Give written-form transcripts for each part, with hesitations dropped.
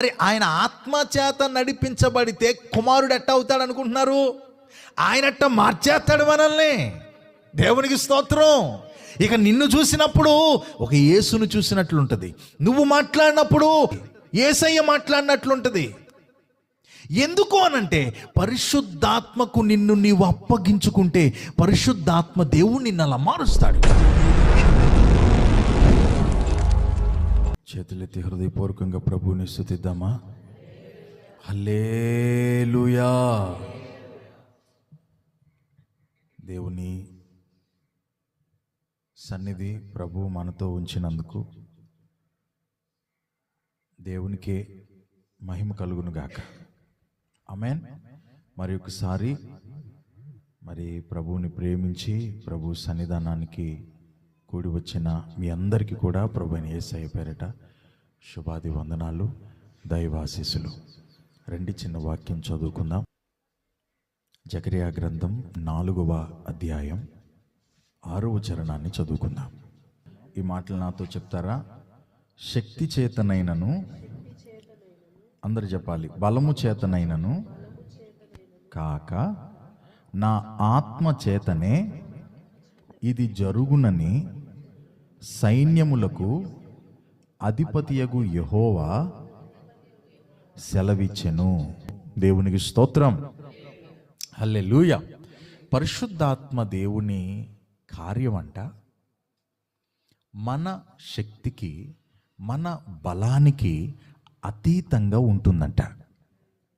మరి ఆయన ఆత్మ చేత నడిపించబడితే కుమారుడు ఎట్ట అవుతాడు అనుకుంటున్నారు? ఆయనట్ట మార్చేస్తాడు మనల్ని. దేవునికి స్తోత్రం. ఇక నిన్ను చూసినప్పుడు ఒక యేసును చూసినట్లుంటది, నువ్వు మాట్లాడినప్పుడు యేసయ్య మాట్లాడినట్లుంటది. ఎందుకు అనంటే పరిశుద్ధాత్మకు నిన్ను నీవు అప్పగించుకుంటే పరిశుద్ధాత్మ దేవుడు నిన్ను అలా మారుస్తాడు. చేతులెత్తి హృదయపూర్వకంగా ప్రభువుని స్తుతిద్దామా? హల్లెలూయా. దేవుని సన్నిధి ప్రభువు మనతో ఉంచినందుకు దేవునికే మహిమ కలుగును గాక. ఆమేన్. మరి ఒకసారి ప్రభువుని ప్రేమించి ప్రభు సన్నిధానానికి కూడి వచ్చిన మీ అందరికీ కూడా ప్రభువైన యేసయ్య పేరట శుభాది వందనాలు, దైవాశీస్సులు. రెండు చిన్న వాక్యం చదువుకుందాం. జకరియా గ్రంథం 4వ అధ్యాయం 6వ చరణాన్ని చదువుకుందాం. ఈ మాటలు నాతో చెప్తారా? శక్తి చేతనైనను, అందరు చెప్పాలి, బలము చేతనైనను కాక నా ఆత్మ చేతనే ఇది జరుగునని సైన్యములకు అధిపతియగు యెహోవా సెలవిచ్చెను. దేవునికి స్తోత్రం. హల్లెలూయా. పరిశుద్ధాత్మ దేవుని కార్యం అంట మన శక్తికి, మన బలానికి అతీతంగా ఉంటుందంట.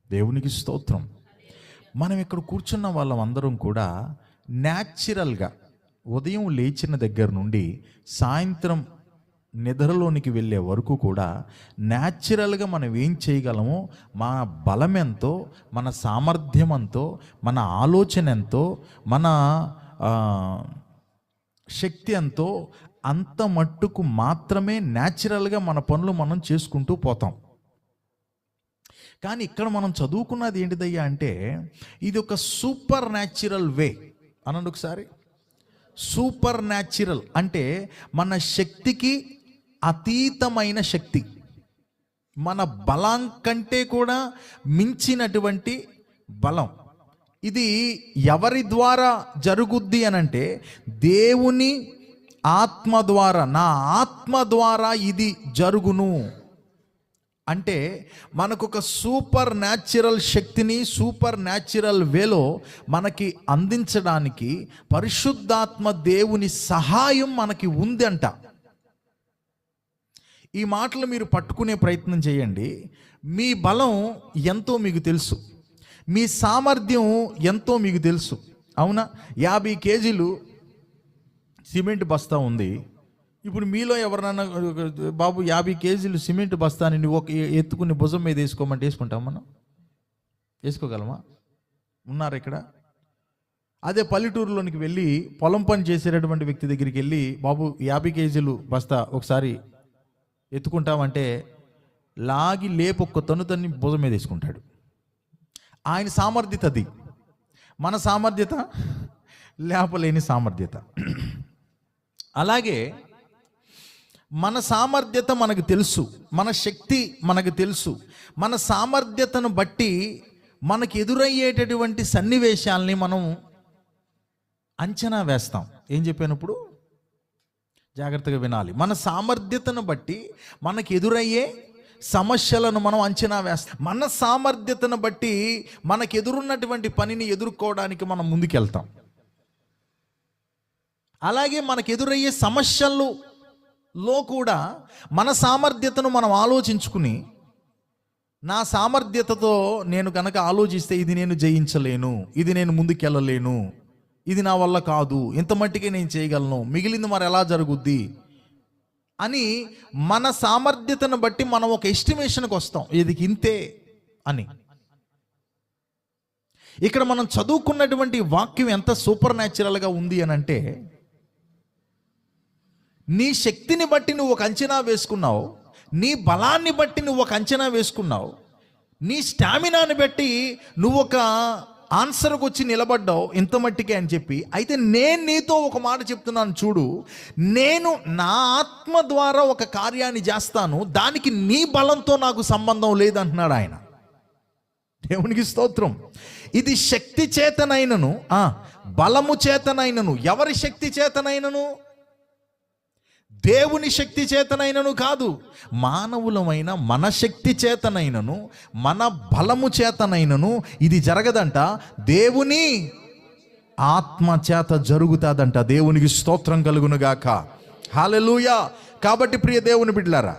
దేవునికి స్తోత్రం. మనం ఇక్కడ కూర్చున్న వాళ్ళం అందరం కూడా న్యాచురల్గా ఉదయం లేచిన దగ్గర నుండి సాయంత్రం నిద్రలోనికి వెళ్ళే వరకు కూడా న్యాచురల్గా మనం ఏం చేయగలమో, మన బలం ఎంతో, మన సామర్థ్యం ఎంతో, మన ఆలోచన ఎంతో, మన శక్తి ఎంతో అంత మట్టుకు మాత్రమే న్యాచురల్గా మన పనులు మనం చేసుకుంటూ పోతాం. కానీ ఇక్కడ మనం చదువుకున్నది ఏంటిదయ్యా అంటే ఇది ఒక సూపర్ న్యాచురల్ వే. అనండి ఒకసారి. సూపర్ న్యాచురల్ అంటే మన శక్తికి అతీతమైన శక్తి, మన బలం కంటే కూడా మించినటువంటి బలం. ఇది ఎవరి ద్వారా జరుగుద్ది అనంటే దేవుని ఆత్మ ద్వారా, నా ఆత్మ ద్వారా ఇది జరుగును. అంటే మనకు ఒక సూపర్ న్యాచురల్ శక్తిని సూపర్ న్యాచురల్ వేలో మనకి అందించడానికి పరిశుద్ధాత్మ దేవుని సహాయం మనకి ఉంది అంట. ఈ మాటలు మీరు పట్టుకునే ప్రయత్నం చేయండి. మీ బలం ఎంతో మీకు తెలుసు, మీ సామర్థ్యం ఎంతో మీకు తెలుసు. అవునా? 50 కేజీలు సిమెంట్ బస్తా ఉంది. ఇప్పుడు మీలో ఎవరన్నా బాబు 50 కేజీలు సిమెంట్ బస్తాని నువ్వు ఒక ఎత్తుకుని భుజం మీద వేసుకోమంటే వేసుకుంటాం? మనం వేసుకోగలమా? ఉన్నారు ఇక్కడ? అదే పల్లెటూరులోనికి వెళ్ళి పొలం పని చేసేటటువంటి వ్యక్తి దగ్గరికి వెళ్ళి బాబు 50 కేజీలు బస్తా ఒకసారి ఎత్తుకుంటామంటే లాగి లేపొక్క తన్ని భుజం మీద వేసుకుంటాడు. ఆయన సామర్థ్యత అది. మన సామర్థ్యత లేపలేని సామర్థ్యత. అలాగే మన సామర్థ్యత మనకు తెలుసు, మన శక్తి మనకు తెలుసు. మన సామర్థ్యతను బట్టి మనకు ఎదురయ్యేటటువంటి సన్నివేశాలని మనం అంచనా వేస్తాం. ఏం చెప్పానప్పుడు జాగ్రత్తగా వినాలి. మన సామర్థ్యతను బట్టి మనకు ఎదురయ్యే సమస్యలను మనం అంచనా వేస్తాం. మన సామర్థ్యతను బట్టి మనకు ఎదురున్నటువంటి పనిని ఎదుర్కోవడానికి మనం ముందుకెళ్తాం. అలాగే మనకు ఎదురయ్యే సమస్యల్లో కూడా మన సామర్థ్యతను మనం ఆలోచించుకుని, నా సామర్థ్యతతో నేను కనుక ఆలోచిస్తే ఇది నేను జయించలేను, ఇది నేను ముందుకెళ్ళలేను, ఇది నా వల్ల కాదు, ఇంత మట్టికే నేను చేయగలను, మిగిలింది మరి ఎలా జరుగుద్ది అని మన సామర్థ్యతను బట్టి మనం ఒక ఎస్టిమేషన్కి వస్తాం, ఇది ఇంతే అని. ఇక్కడ మనం చదువుకున్నటువంటి వాక్యం ఎంత సూపర్ న్యాచురల్గా ఉంది అని అంటే, నీ శక్తిని బట్టి నువ్వు ఒక అంచనా వేసుకున్నావు, నీ బలాన్ని బట్టి నువ్వు ఒక అంచనా వేసుకున్నావు, నీ స్టామినాని బట్టి నువ్వు ఒక ఆన్సర్కి వచ్చి నిలబడ్డావు ఇంత మట్టికే అని చెప్పి. అయితే నేను నీతో ఒక మాట చెప్తున్నాను చూడు, నేను నా ఆత్మ ద్వారా ఒక కార్యాన్ని చేస్తాను, దానికి నీ బలంతో నాకు సంబంధం లేదంటున్నాడు ఆయన. దేవునికి స్తోత్రం. ఇది శక్తి చేతనైనను బలము చేతనైనను. ఎవరి శక్తి చేతనైనను? దేవుని శక్తి చేతనైనను కాదు, మానవులమైన మన శక్తి చేతనైనను మన బలము చేతనైనను ఇది జరగదంట, దేవుని ఆత్మ చేత జరుగుతాదంట. దేవునికి స్తోత్రం కలుగునుగాక. హల్లెలూయా. కాబట్టి ప్రియ దేవుని బిడ్డలారా,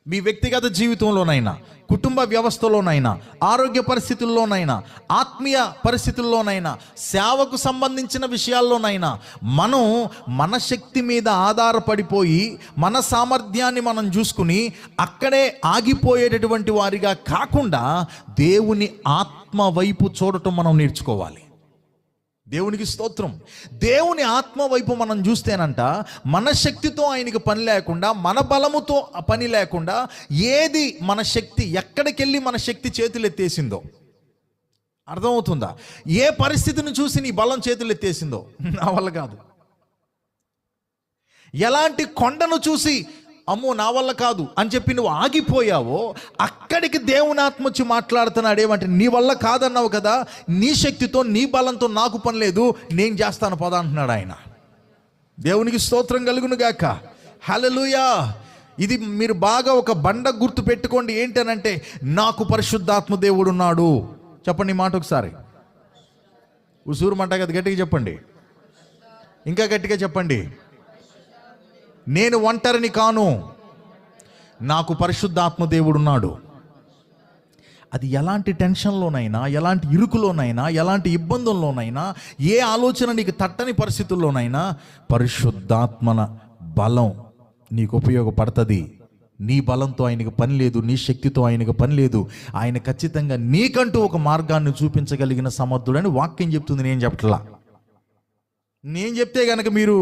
మీ వ్యక్తిగత జీవితంలోనైనా, కుటుంబ వ్యవస్థలోనైనా, ఆరోగ్య పరిస్థితుల్లోనైనా, ఆత్మీయ పరిస్థితుల్లోనైనా, సేవకు సంబంధించిన విషయాల్లోనైనా మనం మన శక్తి మీద ఆధారపడిపోయి మన సామర్థ్యాన్ని మనం చూసుకుని అక్కడే ఆగిపోయేటటువంటి వారిగా కాకుండా దేవుని ఆత్మ వైపు చూడటం మనం నేర్చుకోవాలి. దేవునికి స్తోత్రం. దేవుని ఆత్మ వైపు మనం చూస్తేనంట, మన శక్తితో ఆయనకి పని లేకుండా, మన బలముతో పని లేకుండా, ఏది మన శక్తి ఎక్కడికెళ్ళి మన శక్తి చేతులు ఎత్తేసిందో అర్థమవుతుందా? ఏ పరిస్థితిని చూసి నీ బలం చేతులు ఎత్తేసిందో, నా వల్ల కాదు. ఎలాంటి కొండను చూసి అమ్మో నా వల్ల కాదు అని చెప్పి నువ్వు ఆగిపోయావో, అక్కడికి దేవుని ఆత్మ వచ్చి మాట్లాడుతున్నాడు. ఏమంటే, నీ వల్ల కాదన్నావు కదా, నీ శక్తితో నీ బలంతో నాకు పని లేదు, నేను చేస్తాను పద అంటున్నాడు ఆయన. దేవునికి స్తోత్రం కలుగును గాక. హల్లెలూయా. ఇది మీరు బాగా ఒక బండ గుర్తు పెట్టుకోండి. ఏంటనంటే, నాకు పరిశుద్ధాత్మ దేవుడు ఉన్నాడు. చెప్పండి మాట ఒకసారి. ఉసూరు మంట కదా, గట్టిగా చెప్పండి, ఇంకా గట్టిగా చెప్పండి. నేను ఒంటరిని కాను, నాకు పరిశుద్ధాత్మ దేవుడున్నాడు. అది ఎలాంటి టెన్షన్లోనైనా, ఎలాంటి ఇరుకులోనైనా, ఎలాంటి ఇబ్బందుల్లోనైనా, ఏ ఆలోచన నీకు తట్టని పరిస్థితుల్లోనైనా పరిశుద్ధాత్మన బలం నీకు ఉపయోగపడుతుంది. నీ బలంతో ఆయనకు పని లేదు, నీ శక్తితో ఆయనకు పని లేదు. ఆయన ఖచ్చితంగా నీకంటూ ఒక మార్గాన్ని చూపించగలిగిన సమర్థుడని వాక్యం చెప్తుంది, నేను చెప్పట్లా. నేను చెప్తే కనుక మీరు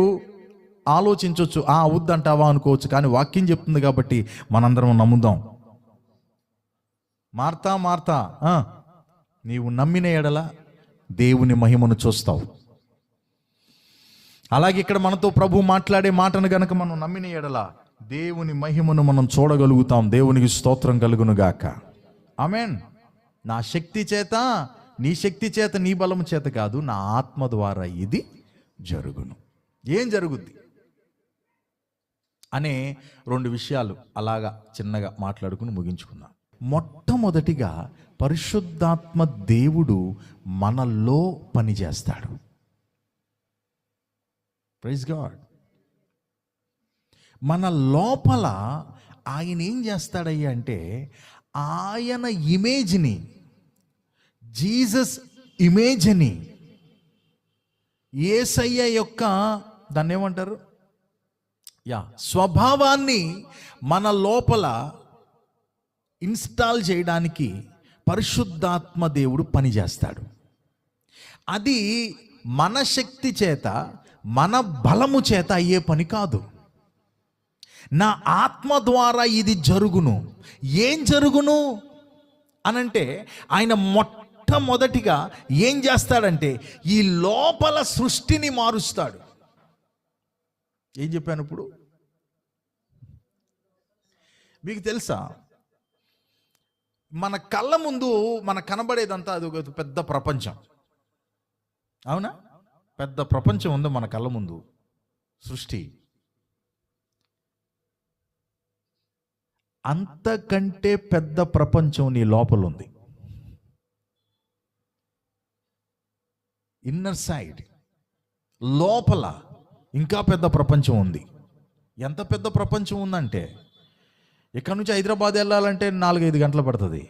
ఆలోచించవచ్చు, వద్దంటావా అనుకోవచ్చు, కానీ వాక్యం చెప్తుంది కాబట్టి మనందరం నమ్ముదాం. మార్తా నీవు నమ్మిన ఎడల దేవుని మహిమను చూస్తావు. అలాగే ఇక్కడ మనతో ప్రభు మాట్లాడే మాటను గనక మనం నమ్మిన ఎడల దేవుని మహిమను మనం చూడగలుగుతాం. దేవునికి స్తోత్రం కలుగునుగాక. ఆమేన్. నా శక్తి చేత, నీ శక్తి చేత, నీ బలము చేత కాదు, నా ఆత్మ ద్వారా ఇది జరుగును. ఏం జరుగుద్ది అనే 2 విషయాలు అలాగా చిన్నగా మాట్లాడుకుని ముగించుకుందాం. మొట్టమొదటిగా పరిశుద్ధాత్మ దేవుడు మనలో పనిచేస్తాడు. Praise God. మన లోపల ఆయన ఏం చేస్తాడయ్యా అంటే, ఆయన ఇమేజ్ని, జీసస్ ఇమేజ్ని, యేసయ్య యొక్క దాన్ని ఏమంటారు, స్వభావాన్ని మన లోపల ఇన్స్టాల్ చేయడానికి పరిశుద్ధాత్మ దేవుడు పనిచేస్తాడు. అది మన శక్తి చేత, మన బలము చేత అయ్యే పని కాదు. నా ఆత్మ ద్వారా ఇది జరుగును. ఏం జరుగును అనంటే, ఆయన మొట్టమొదటిగా ఏం చేస్తాడంటే, ఈ లోపల సృష్టిని మారుస్తాడు. ఏం చెప్పాను ఇప్పుడు? మీకు తెలుసా, మన కళ్ళ ముందు మన కనబడేదంతా అది ఒక పెద్ద ప్రపంచం. అవునా? పెద్ద ప్రపంచం ఉంది మన కళ్ళ ముందు, సృష్టి. అంతకంటే పెద్ద ప్రపంచం నీ లోపల ఉంది. ఇన్నర్ సైడ్, లోపల ఇంకా పెద్ద ప్రపంచం ఉంది. ఎంత పెద్ద ప్రపంచం ఉందంటే, ఇక్కడ నుంచి హైదరాబాద్ వెళ్ళాలంటే 4-5 గంటలు పడుతుంది.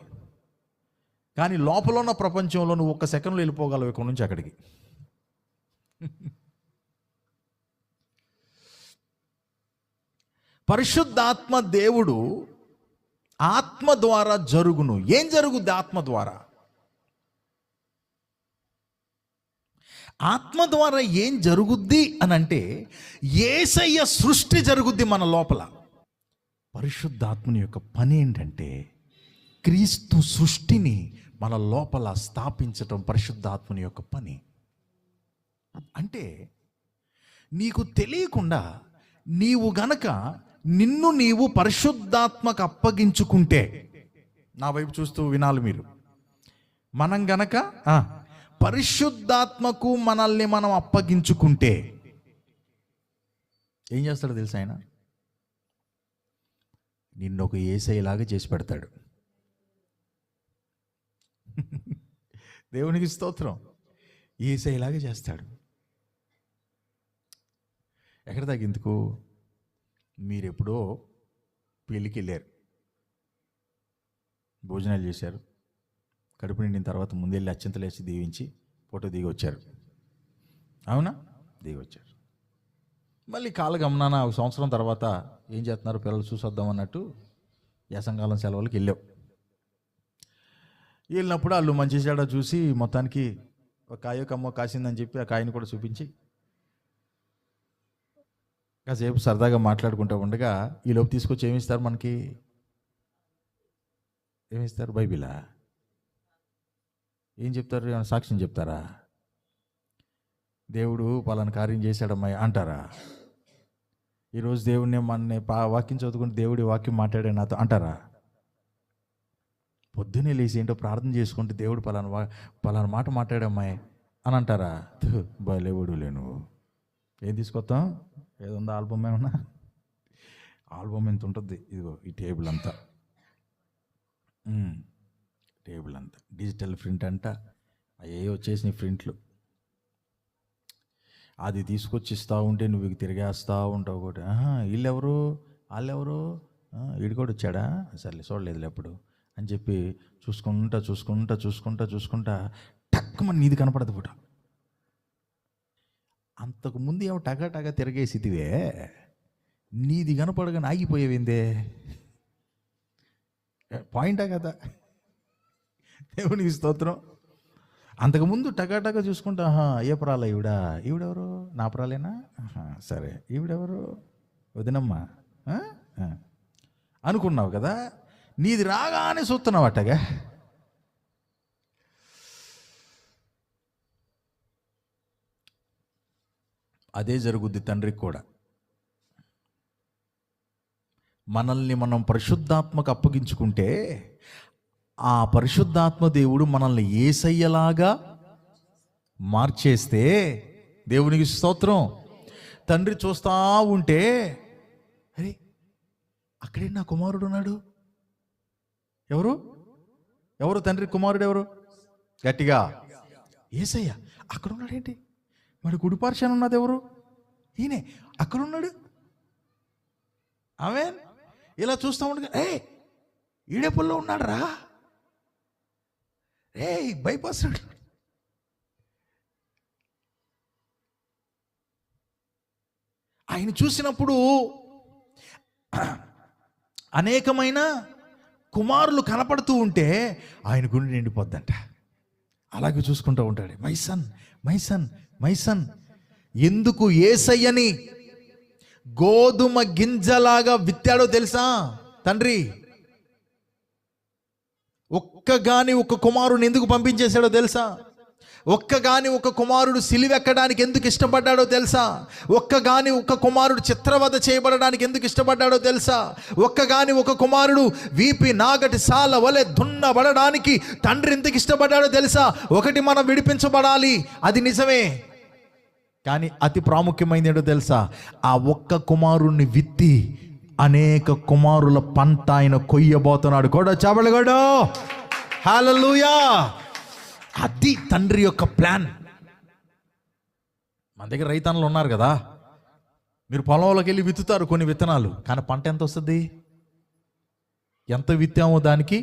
కానీ లోపల ఉన్న ప్రపంచంలో నువ్వు 1 సెకండ్లో వెళ్ళిపోగలవు ఇక్కడ నుంచి అక్కడికి. పరిశుద్ధాత్మ దేవుడు ఆత్మ ద్వారా జరుగును. ఏం జరుగుద్ది ఆత్మ ద్వారా? ఆత్మ ద్వారా ఏం జరుగుద్ది అని అంటే, యేసయ్య సృష్టి జరుగుద్ది మన లోపల. పరిశుద్ధాత్మని యొక్క పని ఏంటంటే, క్రీస్తు సృష్టిని మన లోపల స్థాపించటం పరిశుద్ధాత్మని యొక్క పని. అంటే నీకు తెలియకుండా నీవు గనక నిన్ను నీవు పరిశుద్ధాత్మకు అప్పగించుకుంటే, నా వైపు చూస్తూ వినాలి మీరు, మనం గనక పరిశుద్ధాత్మకు మనల్ని మనం అప్పగించుకుంటే ఏం చేస్తాడో తెలుసా? ఆయన నిన్ను ఒక యేసయ్యలాగా చేసి పెడతాడు. దేవునికి స్తోత్రం. యేసయ్యలాగా చేస్తాడు. ఎక్కడ తగ్గిందుకు? మీరు ఎప్పుడో పెళ్ళికి వెళ్ళారు, భోజనాలు చేశారు, కడుపు నిండిన తర్వాత ముందెళ్ళి అత్యంతలేసి దీవించి ఫోటో దిగి వచ్చారు. అవునా? దిగి వచ్చారు. మళ్ళీ కాళ్ళ గమనాన ఒక సంవత్సరం తర్వాత ఏం చేస్తున్నారు పిల్లలు చూసొద్దాం అన్నట్టు యాసంకాలం సెలవులకి వెళ్ళావు. వెళ్ళినప్పుడు వాళ్ళు మంచి చెడ్డ చూసి మొత్తానికి ఒక కాయో కమ్మో కాసిందని చెప్పి ఆ కాయని కూడా చూపించి కాసేపు సరదాగా మాట్లాడుకుంటూ ఉండగా ఈలోపు తీసుకొచ్చి ఏమిస్తారు మనకి? ఏమిస్తారు? బైబిలా? ఏం చెప్తారు? సాక్ష్యం చెప్తారా? దేవుడు పలానా కార్యం చేశాడమ్మాయి అంటారా? ఈరోజు దేవుడిని మన వాక్యం చదువుకుంటే దేవుడి వాక్యం మాట్లాడే నాతో అంటారా? పొద్దున్నే లేచి ఏంటో ప్రార్థన చేసుకుంటే దేవుడు పలానా మాట మాట్లాడమ్మాయి అని అంటారా? లేవుడు నువ్వు ఏం తీసుకొస్తాం? ఏదుందా? ఆల్బమ్ ఏమన్నా? ఆల్బమ్ ఎంత ఉంటుంది? ఇదిగో ఈ టేబుల్ అంతా, టేబుల్ అంతా డిజిటల్ ప్రింట్ అంట, అయ్యే వచ్చేసిన ప్రింట్లు. అది తీసుకొచ్చి ఇస్తూ ఉంటే నువ్వు తిరిగేస్తూ ఉంటావు కూడా. వీళ్ళెవరు, వాళ్ళెవరు, వీడు కూడా వచ్చాడా, సర్లే చూడలేదులే ఎప్పుడు అని చెప్పి చూసుకుంటా టక్కుమని నీది కనపడదు కూడా. అంతకుముందు ఏమో టగా తిరగేసిదివే, నీది కనపడగానే ఆగిపోయేవిందే. పాయింటా కదా? దేవునికి స్తోత్రం. అంతకుముందు టగా చూసుకుంటా, ఏ ప్రాల ఈవిడెవరు? నా ప్రాలేనా? సరే, ఈవిడెవరు? వదినమ్మా అనుకున్నావు కదా. నీది రాగానే చూస్తున్నావు అట్టగా. అదే జరుగుద్ది తండ్రికి కూడా. మనల్ని మనం పరిశుద్ధాత్మకు అప్పగించుకుంటే ఆ పరిశుద్ధాత్మ దేవుడు మనల్ని యేసయ్యలాగా మార్చేస్తే, దేవునికి స్తోత్రం. తండ్రి చూస్తూ ఉంటే, అరే అక్కడే నా కుమారుడు ఉన్నాడు. ఎవరు తండ్రి కుమారుడు ఎవరు? గట్టిగా యేసయ్య. అక్కడ ఉన్నాడేంటి? మరి కుడిపార్శ్వాన ఉన్నది ఎవరు? ఈయనే అక్కడ ఉన్నాడు. ఆమేన్. ఇలా చూస్తూ ఉండగా ఈడే పుల్లో ఉన్నాడు రా, బైపాస్. ఆయన చూసినప్పుడు అనేకమైన కుమారులు కనపడుతూ ఉంటే ఆయన గుండె నిండిపోద్దంట. అలాగే చూసుకుంటూ ఉంటాడు. My son, my son, my son. ఎందుకు యేసయ్యని గోధుమ గింజలాగా విత్తాడో తెలుసా తండ్రి? ఒక్క కుమారుని ఎందుకు పంపించేశాడో తెలుసా? ఒక్క కుమారుడు సిలువెక్కడానికి ఎందుకు ఇష్టపడ్డాడో తెలుసా? ఒక్క కుమారుడు చిత్రవధ చేయబడడానికి ఎందుకు ఇష్టపడ్డాడో తెలుసా? ఒక్క కుమారుడు వీపి నాగటి సాల వలె దున్నబడడానికి తండ్రి ఎందుకు ఇష్టపడ్డాడో తెలుసా? ఒకటి, మనం విడిపించబడాలి, అది నిజమే. కానీ అతి ప్రాముఖ్యమైనది ఏంటో తెలుసా? ఆ ఒక్క కుమారుణ్ణి విత్తి అనేక కుమారుల పంట ఆయన కొయ్యబోతున్నాడు. కూడా చాబలగడు. హల్లెలూయా. అది తండ్రి యొక్క ప్లాన్. మన దగ్గర రైతన్నలు ఉన్నారు కదా, మీరు పొలంలోకి వెళ్ళి విత్తుతారు కొన్ని విత్తనాలు, కానీ పంట ఎంత వస్తుంది? ఎంత విత్తామో దానికి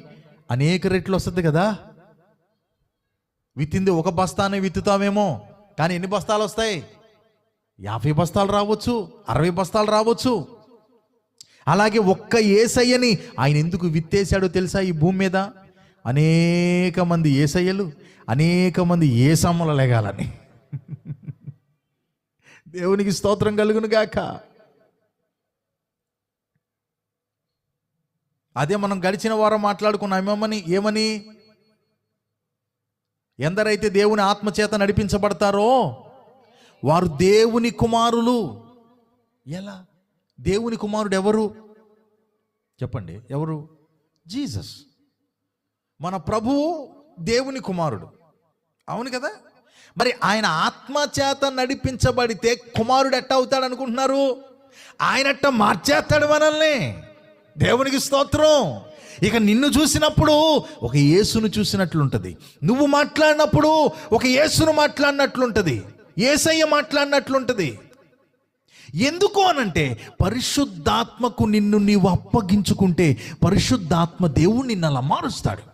అనేక రెట్లు వస్తుంది కదా. విత్తింది ఒక బస్తానే విత్తుతామేమో, కానీ ఎన్ని బస్తాలు వస్తాయి? 50 బస్తాలు రావచ్చు, 60 బస్తాలు రావచ్చు. అలాగే ఒక్క యేసయ్యని ఆయన ఎందుకు విత్తేశాడో తెలుసా? ఈ భూమి మీద అనేక మంది యేసయ్యలు, అనేక మంది యేసమ్మలు లేగాలని. దేవునికి స్తోత్రం కలుగును గాక. అదే మనం గడిచిన వారం మాట్లాడుకున్నాం. ఏమని ఎందరైతే దేవుని ఆత్మచేత నడిపించబడతారో వారు దేవుని కుమారులు. ఎలా? దేవుని కుమారుడు ఎవరు చెప్పండి? ఎవరు? జీసస్. మన ప్రభువు దేవుని కుమారుడు, అవును కదా? మరి ఆయన ఆత్మచేత నడిపించబడితే కుమారుడు ఎట్ట అవుతాడు అనుకుంటున్నారు? ఆయనట్ట మార్చేస్తాడు మనల్ని. దేవునికి స్తోత్రం. ఇక నిన్ను చూసినప్పుడు ఒక యేసును చూసినట్లుంటుంది, నువ్వు మాట్లాడినప్పుడు ఒక యేసును మాట్లాడినట్లుంటుంది, యేసయ్య మాట్లాడినట్లుంటుంది. ఎందుకు అనంటే పరిశుద్ధాత్మకు నిన్ను నీవు అప్పగించుకుంటే పరిశుద్ధాత్మ దేవుడు నిన్ను అలా మారుస్తాడు.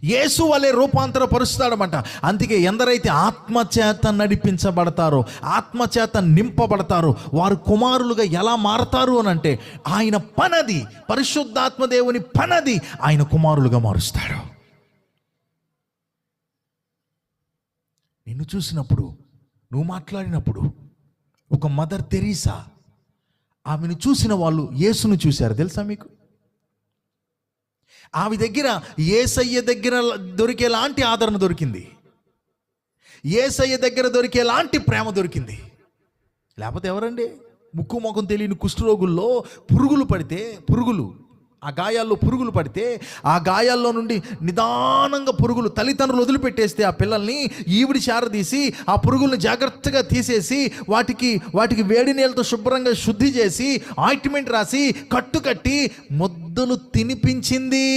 యేసు వలె రూపాంతరపరుస్తాడమంట. అందుకే ఎందరైతే ఆత్మచేత నడిపించబడతారో, ఆత్మచేత నింపబడతారో వారు కుమారులుగా ఎలా మారతారు అనంటే ఆయన పనది, పరిశుద్ధాత్మ దేవుని పనది ఆయన కుమారులుగా మారుస్తాడు. నిన్ను చూసినప్పుడు, నువ్వు మాట్లాడినప్పుడు, ఒక మదర్ తెరీసా, ఆమెను చూసిన వాళ్ళు యేసును చూశారు. తెలుసా మీకు? ఆమె దగ్గర యేసయ్య దగ్గర దొరికేలాంటి ఆదరణ దొరికింది, యేసయ్య దగ్గర దొరికేలాంటి ప్రేమ దొరికింది. లేకపోతే ఎవరండి? ముక్కు ముఖం తెలియని కుష్ఠరోగుల్లో పురుగులు పడితే, ఆ గాయాల్లో పురుగులు పడితే, ఆ గాయాల్లో నుండి నిదానంగా పురుగులు తల్లిదండ్రులు వదిలిపెట్టేస్తే ఆ పిల్లల్ని ఈవిడి చారదీసి ఆ పురుగుల్ని జాగ్రత్తగా తీసేసి వాటికి వేడి నీళ్ళతో శుభ్రంగా శుద్ధి చేసి ఆయింట్మెంట్ రాసి కట్టుకట్టి ముద్దలు తినిపించింది.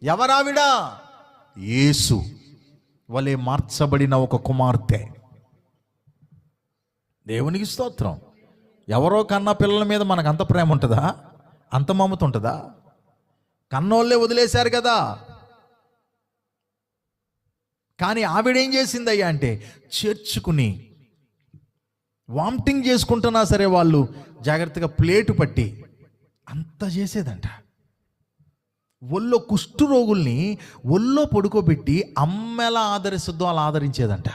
ఎవరావిడా? యేసు వలె మార్చబడిన ఒక కుమార్తె. దేవునికి స్తోత్రం. ఎవరో కన్న పిల్లల మీద మనకు అంత ప్రేమ ఉంటుందా? అంత మమత ఉంటుందా? కన్నోళ్ళే వదిలేశారు కదా. కానీ ఆవిడేం చేసిందయ్యా అంటే చేర్చుకుని, వామిటింగ్ చేసుకుంటున్నా సరే వాళ్ళు జాగ్రత్తగా ప్లేటు పట్టి అంత చేసేదంట. ఒళ్ళో కుష్ఠరోగుల్ని ఒళ్ళో పడుకోబెట్టి అమ్మెలా ఆదరిస్తుందో అలా ఆదరించేదంట.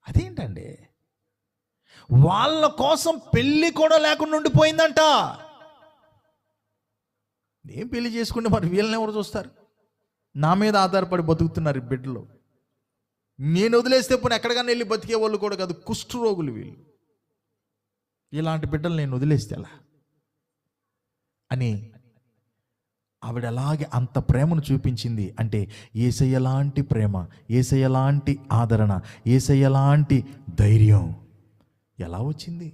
అదేంటండి? వాళ్ళ కోసం పెళ్ళి కూడా లేకుండా ఉండిపోయిందంట. నేను పెళ్లి చేసుకుంటే మరి వీళ్ళని ఎవరు చూస్తారు? నా మీద ఆధారపడి బతుకుతున్నారు ఈ బిడ్డలు. నేను వదిలేస్తే పోనీ ఎక్కడికన్నా వెళ్ళి బతికే వాళ్ళు కూడా కాదు, కుష్ఠరోగులు వీళ్ళు. ఇలాంటి బిడ్డలు నేను వదిలేస్తే ఎలా అని ఆవిడ అలాగే అంత ప్రేమను చూపించింది. అంటే యేసయ్యలాంటి ప్రేమ, యేసయ్యలాంటి ఆదరణ, యేసయ్యలాంటి ధైర్యం ఎలా వచ్చింది?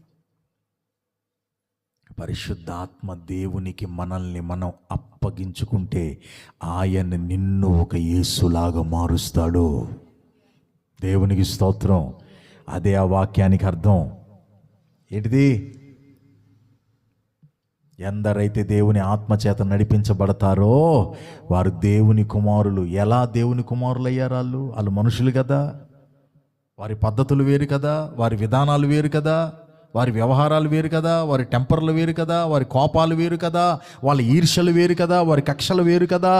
పరిశుద్ధాత్మ దేవునికి మనల్ని మనం అప్పగించుకుంటే ఆయన నిన్ను ఒక యేసులాగా మారుస్తాడు. దేవునికి స్తోత్రం. అదే ఆ వాక్యానికి అర్థం. ఏంటిది? ఎందరైతే దేవుని ఆత్మచేత నడిపించబడతారో వారు దేవుని కుమారులు. ఎలా దేవుని కుమారులు అయ్యారు? వాళ్ళు మనుషులు కదా, వారి పద్ధతులు వేరు కదా, వారి విధానాలు వేరు కదా, వారి వ్యవహారాలు వేరు కదా, వారి టెంపర్లు వేరు కదా, వారి కోపాలు వేరు కదా, వాళ్ళ ఈర్ష్యలు వేరు కదా, వారి కక్షలు వేరు కదా,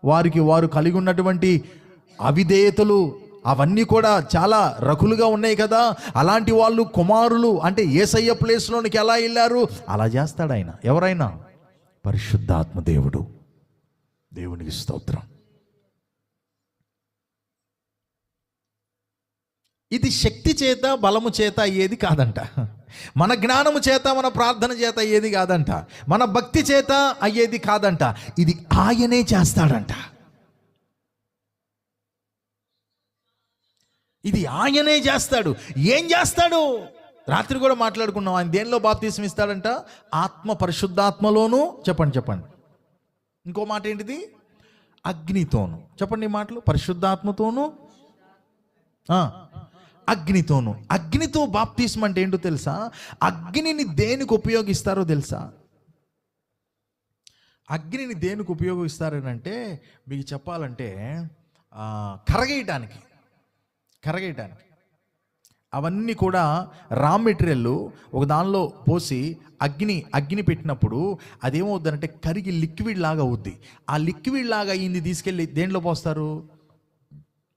వారు కలిగి ఉన్నటువంటి అవిధేయతలు అవన్నీ కూడా చాలా రకులుగా ఉన్నాయి కదా. అలాంటి వాళ్ళు కుమారులు అంటే యేసయ్య ప్లేస్లోనికి ఎలా వెళ్ళారు? అలా చేస్తాడు ఆయన. ఎవరైనా పరిశుద్ధాత్మ దేవుడు. దేవునికి స్తోత్రం. ఇది శక్తి చేత బలము చేత అయ్యేది కాదంట, మన జ్ఞానము చేత మన ప్రార్థన చేత అయ్యేది కాదంట, మన భక్తి చేత అయ్యేది కాదంట. ఇది ఆయనే చేస్తాడంట. ఇది ఆయనే చేస్తాడు. ఏం చేస్తాడు? రాత్రి కూడా మాట్లాడుకున్నాం. ఆయన దేనిలో బాప్తీసం ఇస్తాడంట? ఆత్మ, పరిశుద్ధాత్మలోను. చెప్పండి. ఇంకో మాట ఏంటిది? అగ్నితోను. చెప్పండి ఈ మాటలు. పరిశుద్ధాత్మతోను, అగ్నితోను. అగ్నితో బాప్తీసం అంటే ఏంటో తెలుసా? అగ్నిని దేనికి ఉపయోగిస్తారో తెలుసా? అగ్నిని దేనికి ఉపయోగిస్తారనంటే మీకు చెప్పాలంటే కరగేయటానికి. అవన్నీ కూడా రా మెటీరియల్ ఒక దానిలో పోసి అగ్ని పెట్టినప్పుడు అదేమవుద్దంటే కరిగి లిక్విడ్ లాగా అవుద్ది. ఆ లిక్విడ్ లాగా అయ్యింది తీసుకెళ్ళి దేంట్లో పోస్తారు?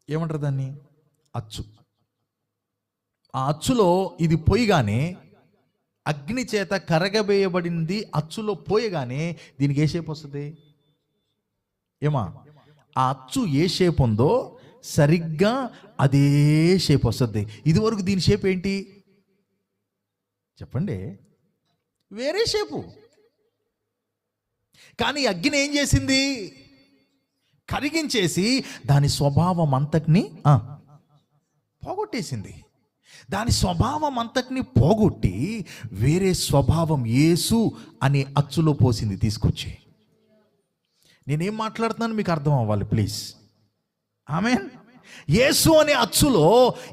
ఏమంటారు దాన్ని? అచ్చు. ఆ అచ్చులో ఇది పోయగానే, అగ్ని చేత కరగబేయబడింది అచ్చులో పోయగానే దీనికి ఏ షేప్ వస్తుంది? ఏమా ఆ అచ్చు ఏ షేప్ ఉందో సరిగ్గా అదే షేప్ వస్తుంది. ఇదివరకు దీని షేప్ ఏంటి చెప్పండి? వేరే షేపు. కానీ అగ్ని ఏం చేసింది? కరిగించేసి దాని స్వభావం అంతటిని పోగొట్టేసింది. దాని స్వభావం అంతటిని పోగొట్టి వేరే స్వభావం యేసు అనే అచ్చులో పోసింది తీసుకొచ్చి. నేనేం మాట్లాడుతున్నాను మీకు అర్థం అవ్వాలి ప్లీజ్. ఆమేన్. యేసు అనే అచ్చులో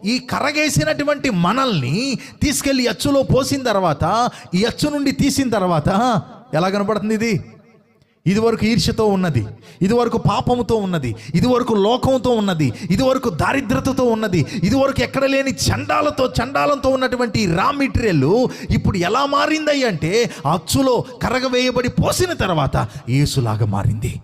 ఈ కరగేసినటువంటి మనల్ని తీసుకెళ్ళి అచ్చులో పోసిన తర్వాత, ఈ అచ్చు నుండి తీసిన తర్వాత ఎలా కనబడుతుంది? ఇదివరకు ఈర్ష్యతో ఉన్నది, ఇదివరకు పాపముతో ఉన్నది, ఇదివరకు లోకంతో ఉన్నది, ఇదివరకు దారిద్రతతో ఉన్నది, ఇదివరకు ఎక్కడ లేని చండాలంతో ఉన్నటువంటి రా మెటీరియల్ ఇప్పుడు ఎలా మారింది అంటే అచ్చులో కరగవేయబడి పోసిన తర్వాత యేసులాగా మారింది.